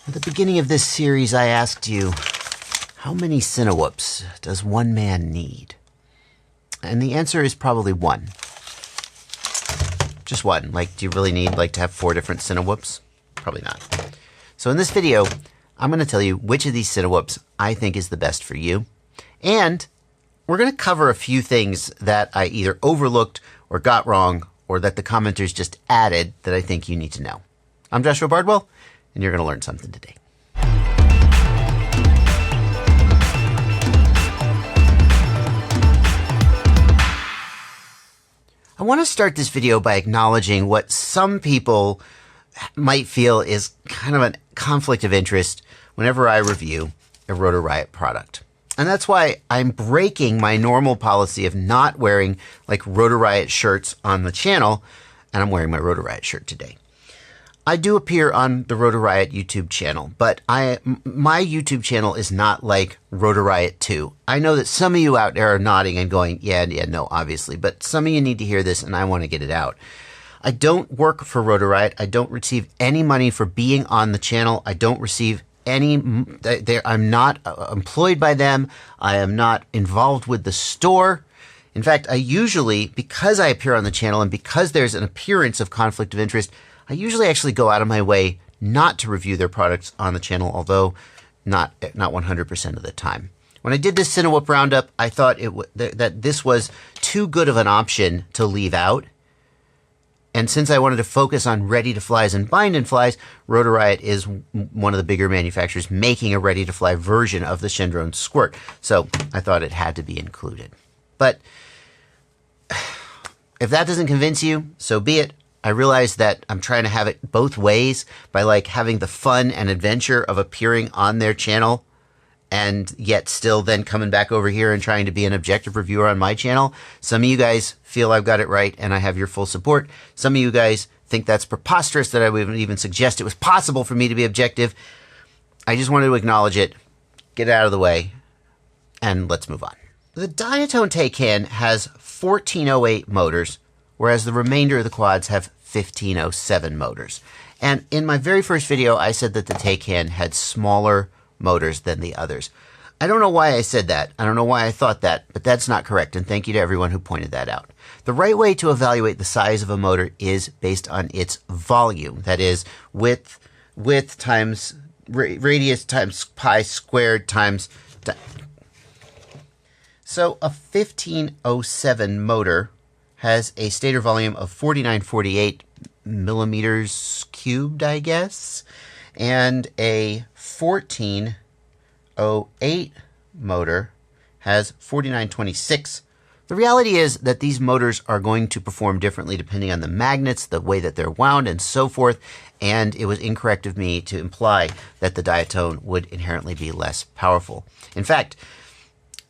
At the beginning of this series, I asked you, how many Cinewhoops does one man need? And the answer is probably one. Just one. Like, do you really need to have 4 different Cinewhoops? Probably not. So in this video, I'm going to tell you which of these Cinewhoops I think is the best for you. And we're going to cover a few things that I either overlooked or got wrong, or that the commenters just added that I think you need to know. I'm Joshua Bardwell, and you're going to learn something today. I want to start this video by acknowledging what some people might feel is kind of a conflict of interest whenever I review a Rotor Riot product. And that's why I'm breaking my normal policy of not wearing Rotor Riot shirts on the channel, and I'm wearing my Rotor Riot shirt today. I do appear on the Rotor Riot YouTube channel, but my YouTube channel is not like Rotor Riot 2. I know that some of you out there are nodding and going, yeah, no, obviously, but some of you need to hear this and I want to get it out. I don't work for Rotor Riot. I don't receive any money for being on the channel. I don't receive I'm not employed by them. I am not involved with the store. In fact, I usually, because I appear on the channel and because there's an appearance of conflict of interest, I usually actually go out of my way not to review their products on the channel, although not 100% of the time. When I did this Cinewhoop roundup, I thought that this was too good of an option to leave out. And since I wanted to focus on ready-to-flies and bind-and-flies, Rotor Riot is one of the bigger manufacturers making a ready-to-fly version of the Shendrones Squirt. So I thought it had to be included. But if that doesn't convince you, so be it. I realize that I'm trying to have it both ways by having the fun and adventure of appearing on their channel and yet still then coming back over here and trying to be an objective reviewer on my channel. Some of you guys feel I've got it right and I have your full support. Some of you guys think that's preposterous that I would even suggest it was possible for me to be objective. I just wanted to acknowledge it, get it out of the way, and let's move on. The Diatone Taycan has 1408 motors, whereas the remainder of the quads have 1507 motors. And in my very first video, I said that the Taycan had smaller motors than the others. I don't know why I said that. I don't know why I thought that, but that's not correct. And thank you to everyone who pointed that out. The right way to evaluate the size of a motor is based on its volume. That is width times radius times pi squared times. So a 1507 motor has a stator volume of 4948 millimeters cubed, I guess. And a 1408 motor has 4926. The reality is that these motors are going to perform differently depending on the magnets, the way that they're wound, and so forth. And it was incorrect of me to imply that the Diatone would inherently be less powerful. In fact,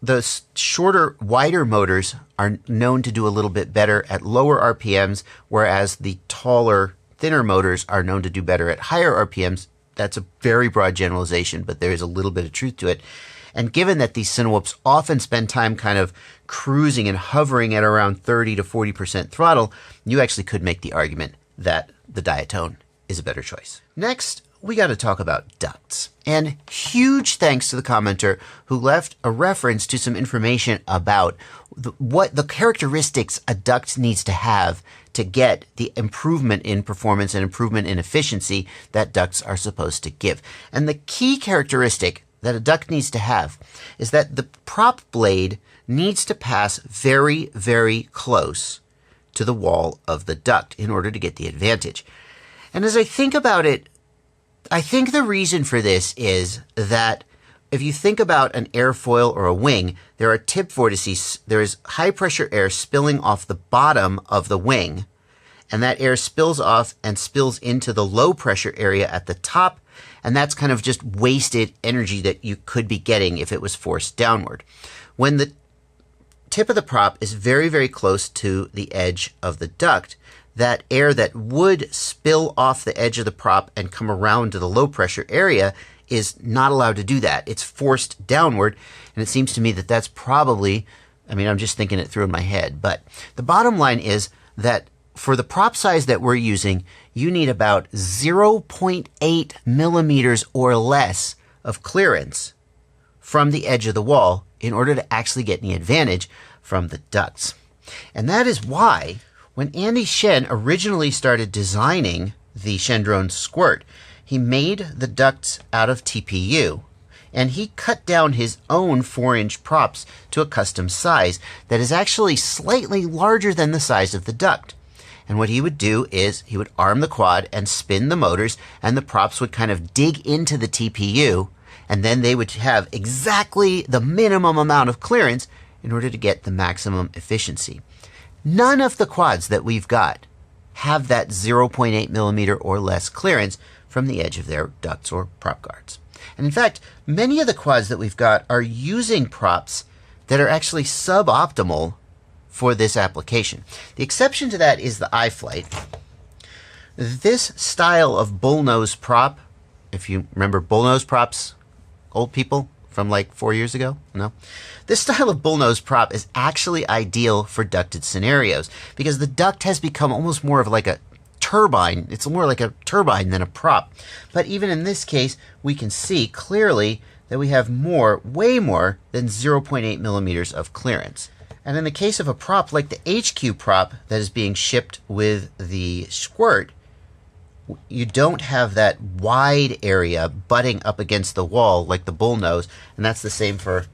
the shorter, wider motors are known to do a little bit better at lower RPMs, whereas the taller, thinner motors are known to do better at higher RPMs. That's a very broad generalization, but there is a little bit of truth to it. And given that these Cinewhoops often spend time kind of cruising and hovering at around 30 to 40% throttle, you actually could make the argument that the Diatone is a better choice. Next, we got to talk about ducts. And huge thanks to the commenter who left a reference to some information about what the characteristics a duct needs to have to get the improvement in performance and improvement in efficiency that ducts are supposed to give. And the key characteristic that a duct needs to have is that the prop blade needs to pass very, very close to the wall of the duct in order to get the advantage. And as I think about it, I think the reason for this is that if you think about an airfoil or a wing, there are tip vortices. There is high pressure air spilling off the bottom of the wing, and that air spills off and spills into the low pressure area at the top, and that's kind of just wasted energy that you could be getting if it was forced downward. When the tip of the prop is very, very close to the edge of the duct, that air that would spill off the edge of the prop and come around to the low pressure area is not allowed to do that. It's forced downward, and it seems to me that that's probably, I'm just thinking it through in my head, but the bottom line is that for the prop size that we're using, you need about 0.8 millimeters or less of clearance from the edge of the wall in order to actually get any advantage from the ducts. And that is why when Andy Shen originally started designing the Shendrones Squirt, he made the ducts out of TPU, and he cut down his own 4-inch props to a custom size that is actually slightly larger than the size of the duct. And what he would do is he would arm the quad and spin the motors, and the props would kind of dig into the TPU, and then they would have exactly the minimum amount of clearance in order to get the maximum efficiency. None of the quads that we've got have that 0.8 millimeter or less clearance from the edge of their ducts or prop guards. And in fact, many of the quads that we've got are using props that are actually suboptimal for this application. The exception to that is the iFlight. This style of bullnose prop, if you remember bullnose props, old people from like 4 years ago, no? This style of bullnose prop is actually ideal for ducted scenarios because the duct has become almost more of like a turbine. It's more like a turbine than a prop. But even in this case, we can see clearly that we have more, way more than 0.8 millimeters of clearance. And in the case of a prop like the HQ prop that is being shipped with the Squirt, you don't have that wide area butting up against the wall like the bullnose, and that's the same for...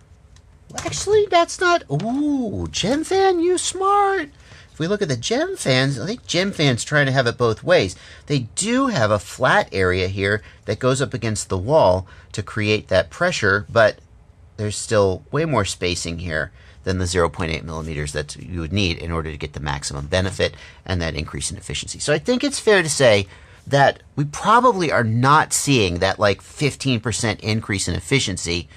Actually, that's not... Ooh, Gem Fan, you smart! If we look at the Gem Fans, I think Gem Fan's trying to have it both ways. They do have a flat area here that goes up against the wall to create that pressure, but there's still way more spacing here than the 0.8 millimeters that you would need in order to get the maximum benefit and that increase in efficiency. So I think it's fair to say that we probably are not seeing that like 15% increase in efficiency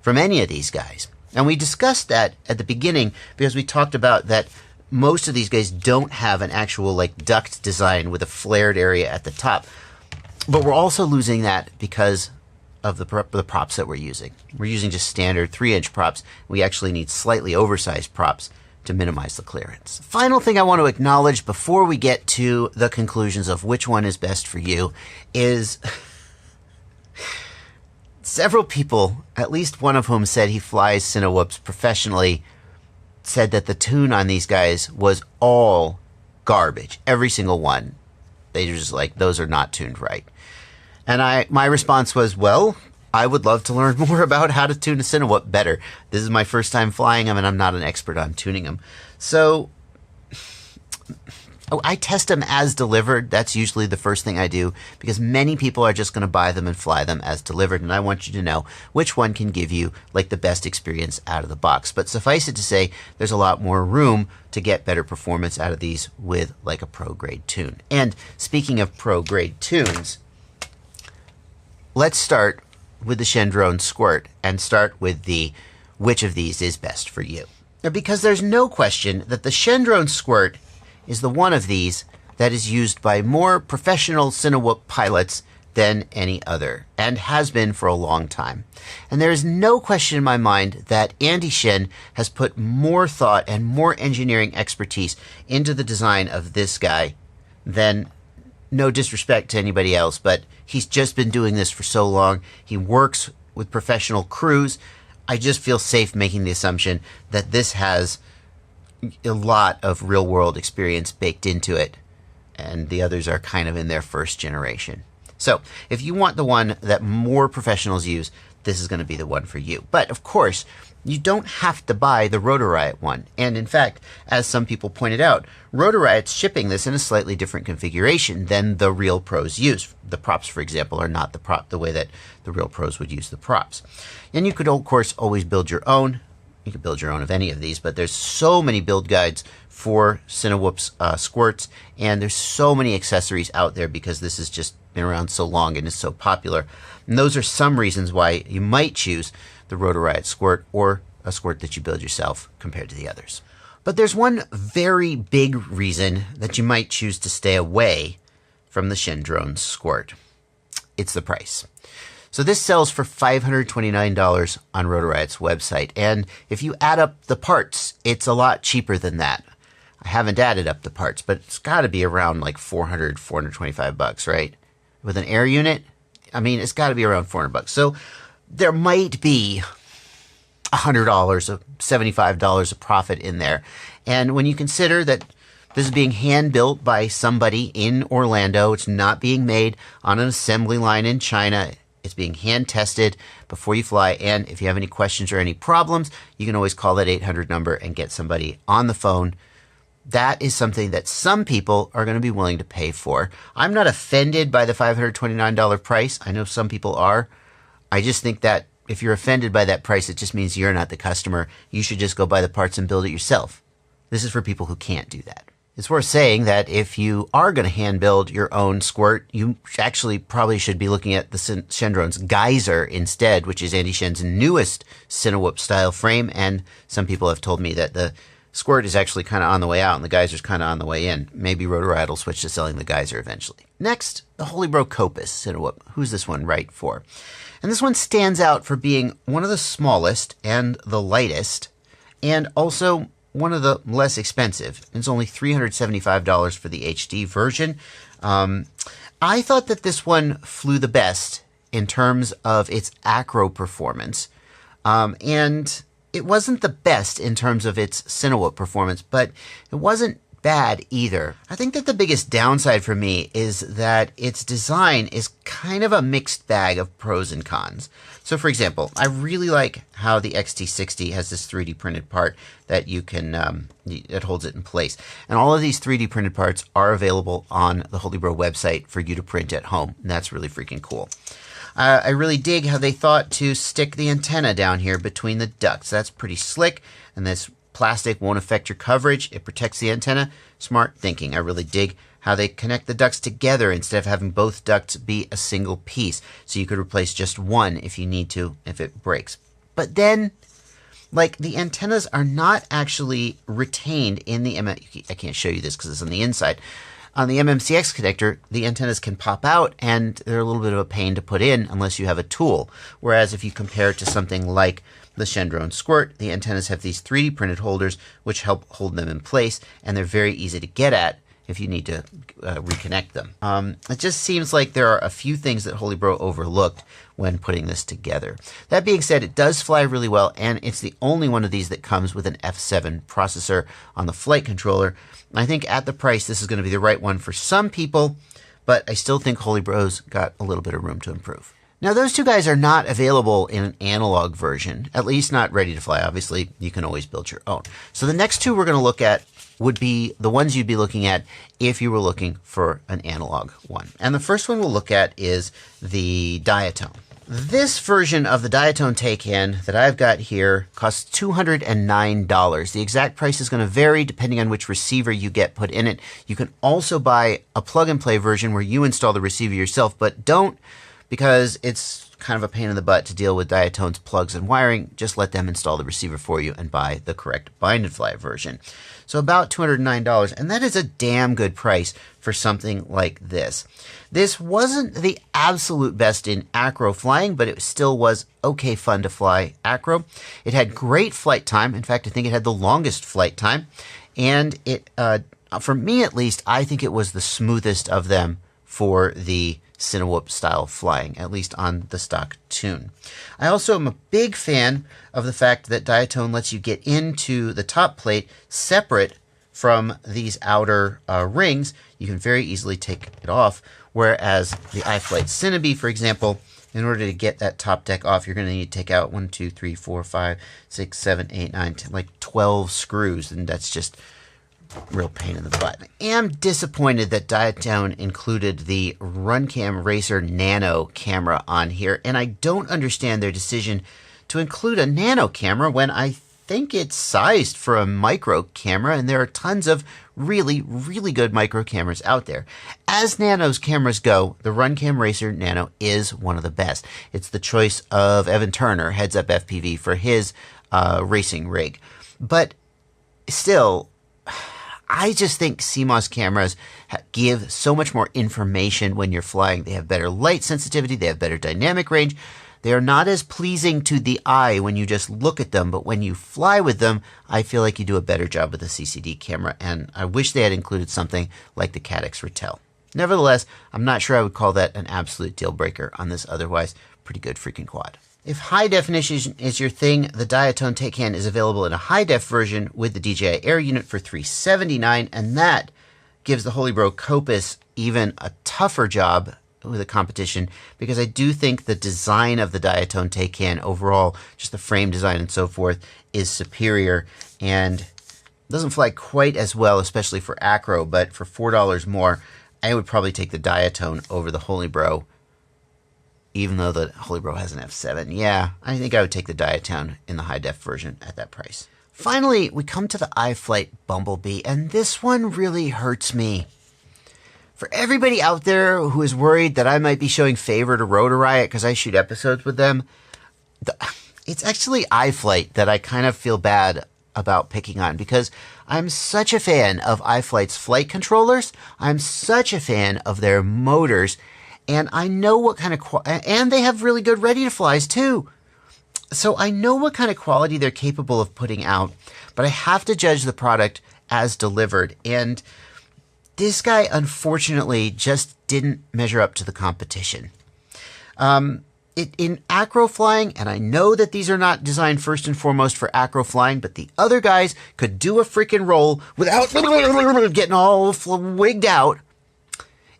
from any of these guys. And we discussed that at the beginning because we talked about that most of these guys don't have an actual like duct design with a flared area at the top. But we're also losing that because of the props that we're using. We're using just standard 3-inch props. We actually need slightly oversized props to minimize the clearance. Final thing I want to acknowledge before we get to the conclusions of which one is best for you is several people, at least one of whom said he flies Cinewhoops professionally, said that the tune on these guys was all garbage. Every single one. They were just like, those are not tuned right. And my response was, well, I would love to learn more about how to tune a Cinewhoop better. This is my first time flying them, and I'm not an expert on tuning them. So I test them as delivered. That's usually the first thing I do because many people are just going to buy them and fly them as delivered, and I want you to know which one can give you like the best experience out of the box. But suffice it to say, there's a lot more room to get better performance out of these with like a pro-grade tune. And speaking of pro-grade tunes, let's start with the Shendrones Squirt and start with the which of these is best for you. Because there's no question that the Shendrones Squirt is the one of these that is used by more professional Cinewhoop pilots than any other, and has been for a long time. And there is no question in my mind that Andy Shen has put more thought and more engineering expertise into the design of this guy than, no disrespect to anybody else, but he's just been doing this for so long. He works with professional crews. I just feel safe making the assumption that this has a lot of real-world experience baked into it, and the others are kind of in their first generation. So if you want the one that more professionals use, this is going to be the one for you. But of course, you don't have to buy the Rotor Riot one. And in fact, as some people pointed out, Rotor Riot's shipping this in a slightly different configuration than the real pros use. The props, for example, are not the way that the real pros would use the props. And you could, of course, always build your own. You could build your own of any of these, but there's so many build guides for Cinewhoop's squirts, and there's so many accessories out there because this has just been around so long and is so popular. And those are some reasons why you might choose the Rotor Riot Squirt or a squirt that you build yourself compared to the others. But there's one very big reason that you might choose to stay away from the Shendrones Squirt. It's the price. So this sells for $529 on Rotor Riot's website, and if you add up the parts, it's a lot cheaper than that. I haven't added up the parts, but it's got to be around like $425, right? With an air unit, I mean, it's got to be around $400. So there might be $100 of $75 of profit in there. And when you consider that this is being hand built by somebody in Orlando, it's not being made on an assembly line in China. It's being hand tested before you fly. And if you have any questions or any problems, you can always call that 800 number and get somebody on the phone. That is something that some people are going to be willing to pay for. I'm not offended by the $529 price. I know some people are. I just think that if you're offended by that price, it just means you're not the customer. You should just go buy the parts and build it yourself. This is for people who can't do that. It's worth saying that if you are going to hand build your own squirt, you actually probably should be looking at the Shendrones Geyser instead, which is Andy Shen's newest Cinewhoop style frame. And some people have told me that the squirt is actually kind of on the way out and the Geyser's kind of on the way in. Maybe Rotor will switch to selling the Geyser eventually. Next, the Holybro Kopis Cinewhoop. Who's this one right for? And this one stands out for being one of the smallest and the lightest, and also one of the less expensive. It's only $375 for the HD version. I thought that this one flew the best in terms of its acro performance. And it wasn't the best in terms of its Cinewhoop performance, but it wasn't bad either. I think that the biggest downside for me is that its design is kind of a mixed bag of pros and cons. So for example, I really like how the XT60 has this 3D printed part that you can, it holds it in place. And all of these 3D printed parts are available on the Holybro website for you to print at home. And that's really freaking cool. I really dig how they thought to stick the antenna down here between the ducts. That's pretty slick. And this plastic won't affect your coverage. It protects the antenna. Smart thinking. I really dig how they connect the ducts together instead of having both ducts be a single piece. So you could replace just one if you need to, if it breaks. But then, like, the antennas are not actually retained in the I can't show you this because it's on the inside. On the MMCX connector, the antennas can pop out and they're a little bit of a pain to put in unless you have a tool. Whereas if you compare it to something like the Shendrones Squirt, the antennas have these 3D printed holders which help hold them in place, and they're very easy to get at if you need to reconnect them. It just seems like there are a few things that Holybro overlooked when putting this together. That being said, it does fly really well, and it's the only one of these that comes with an F7 processor on the flight controller. I think at the price, this is going to be the right one for some people, but I still think Holybro's got a little bit of room to improve. Now, those two guys are not available in an analog version, at least not ready to fly. Obviously, you can always build your own. So the next two we're going to look at would be the ones you'd be looking at if you were looking for an analog one. And the first one we'll look at is the Diatone. This version of the Diatone Taycan that I've got here costs $209. The exact price is going to vary depending on which receiver you get put in it. You can also buy a plug-and-play version where you install the receiver yourself, but don't, because it's kind of a pain in the butt to deal with Diatone's plugs and wiring. Just let them install the receiver for you and buy the correct bind and fly version. So about $209, and that is a damn good price for something like this. This wasn't the absolute best in acro flying, but it still was okay fun to fly acro. It had great flight time. In fact, I think it had the longest flight time. And it, for me at least, I think it was the smoothest of them for the Cinewhoop style flying, at least on the stock tune. I also am a big fan of the fact that Diatone lets you get into the top plate separate from these outer rings. You can very easily take it off, whereas the iFlight Cinewhoop, for example, in order to get that top deck off, you're going to need to take out 1, 2, 3, 4, 5, 6, 7, 8, 9, 10, like 12 screws, and that's just real pain in the butt. I am disappointed that Diatone included the RunCam Racer Nano camera on here, and I don't understand their decision to include a nano camera when I think it's sized for a micro camera, and there are tons of really, really good micro cameras out there. As Nano's cameras go, the RunCam Racer Nano is one of the best. It's the choice of Evan Turner, Heads Up FPV, for his racing rig. But still, I just think CMOS cameras give so much more information when you're flying. They have better light sensitivity. They have better dynamic range. They are not as pleasing to the eye when you just look at them, but when you fly with them, I feel like you do a better job with the CCD camera, and I wish they had included something like the Caddx Ratel. Nevertheless, I'm not sure I would call that an absolute deal breaker on this otherwise pretty good freaking quad. If high definition is your thing, the Diatone Taycan is available in a high def version with the DJI Air unit for $379, and that gives the Holybro Kopis even a tougher job with the competition, because I do think the design of the Diatone Taycan overall, just the frame design and so forth, is superior and doesn't fly quite as well, especially for acro, but for $4 more, I would probably take the Diatone over the Holybro, even though the Holybro has an f7. Yeah, I think I would take the Diatone in the high def version at that price. Finally, we come to the iFlight Bumblebee, and this one really hurts me. For everybody out there who is worried that I might be showing favor to Rotor Riot because I shoot episodes with them, it's actually iFlight that I kind of feel bad about picking on, because I'm such a fan of iFlight's flight controllers. I'm such a fan of their motors, and I know what kind of and they have really good ready to flies too. So I know what kind of quality they're capable of putting out, but I have to judge the product as delivered. And this guy, unfortunately, just didn't measure up to the competition. In acro flying, and I know that these are not designed first and foremost for acro flying, but the other guys could do a freaking roll without getting all wigged out.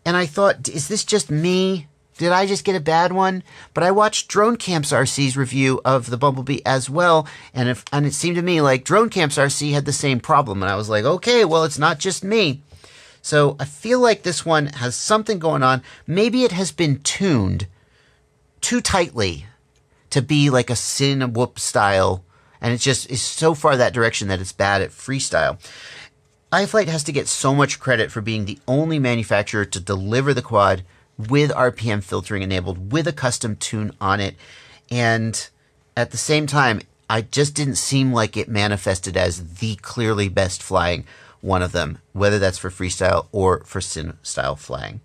And I thought, is this just me? Did I just get a bad one? But I watched Drone Camps RC's review of the Bumblebee as well, and it seemed to me like Drone Camps RC had the same problem. And I was like, okay, well, it's not just me. So I feel like this one has something going on. Maybe it has been tuned too tightly to be like a Cinewhoop style, and it just is so far that direction that it's bad at freestyle. iFlight has to get so much credit for being the only manufacturer to deliver the quad with RPM filtering enabled, with a custom tune on it. And at the same time, I just didn't seem like it manifested as the clearly best flying one of them, whether that's for freestyle or for sim style flying.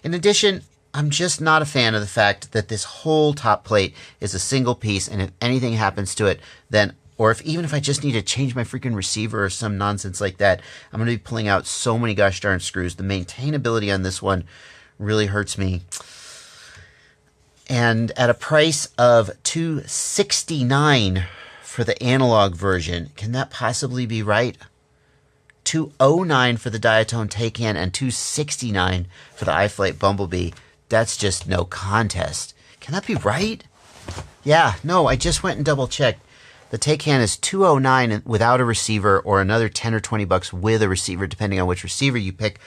In addition, I'm just not a fan of the fact that this whole top plate is a single piece, and if anything happens to it, then, or even if I just need to change my freaking receiver or some nonsense like that, I'm going to be pulling out so many gosh darn screws. The maintainability on this one really hurts me. And at a price of $269 for the analog version, can that possibly be right? $209 for the Diatone Taycan and $269 for the iFlight Bumblebee. That's just no contest. Can that be right? Yeah, no, I just went and double checked. The Taycan is $209 without a receiver, or another $10 or $20 with a receiver, depending on which receiver you pick.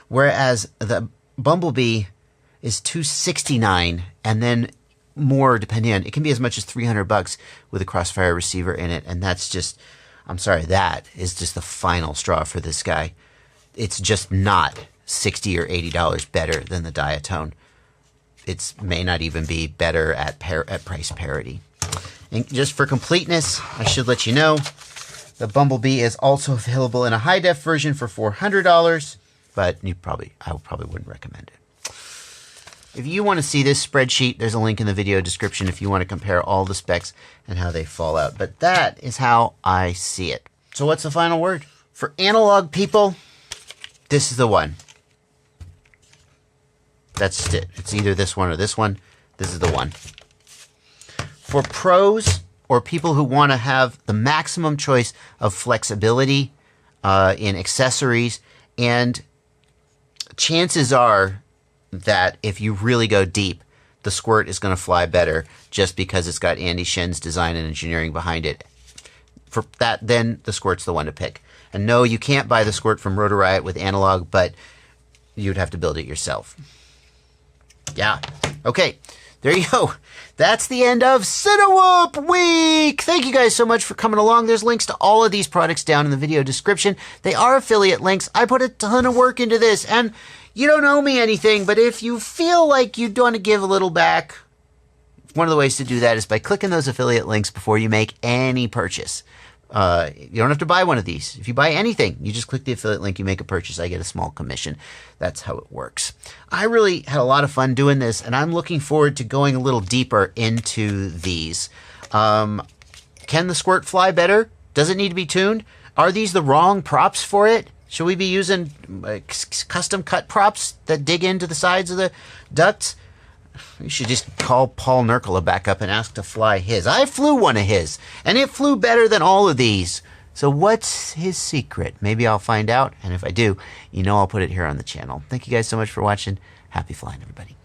Whereas the Bumblebee is $269, and then more depending on, it can be as much as $300 with a Crossfire receiver in it. And that's just, I'm sorry, that is just the final straw for this guy. It's just not $60 or $80 better than the Diatone. It may not even be better at price parity. And just for completeness, I should let you know, the Bumblebee is also available in a high def version for $400, but I probably wouldn't recommend it. If you want to see this spreadsheet, there's a link in the video description if you want to compare all the specs and how they fall out. But that is how I see it. So what's the final word? For analog people, this is the one. That's it. It's either this one or this one. This is the one. For pros or people who want to have the maximum choice of flexibility in accessories, and chances are that if you really go deep, the Squirt is going to fly better just because it's got Andy Shen's design and engineering behind it. For that, then the Squirt's the one to pick. And no, you can't buy the Squirt from Rotor Riot with analog, but you'd have to build it yourself. Yeah. Okay. There you go. That's the end of Cinewhoop Week. Thank you guys so much for coming along. There's links to all of these products down in the video description. They are affiliate links. I put a ton of work into this, and you don't owe me anything, but if you feel like you'd want to give a little back, one of the ways to do that is by clicking those affiliate links before you make any purchase. You don't have to buy one of these. If you buy anything, you just click the affiliate link, you make a purchase, I get a small commission. That's how it works. I really had a lot of fun doing this, and I'm looking forward to going a little deeper into these. Can the Squirt fly better? Does it need to be tuned? Are these the wrong props for it? Should we be using custom cut props that dig into the sides of the ducts? We should just call Paul Nurkala back up and ask to fly his. I flew one of his, and it flew better than all of these. So what's his secret? Maybe I'll find out, and if I do, you know I'll put it here on the channel. Thank you guys so much for watching. Happy flying, everybody.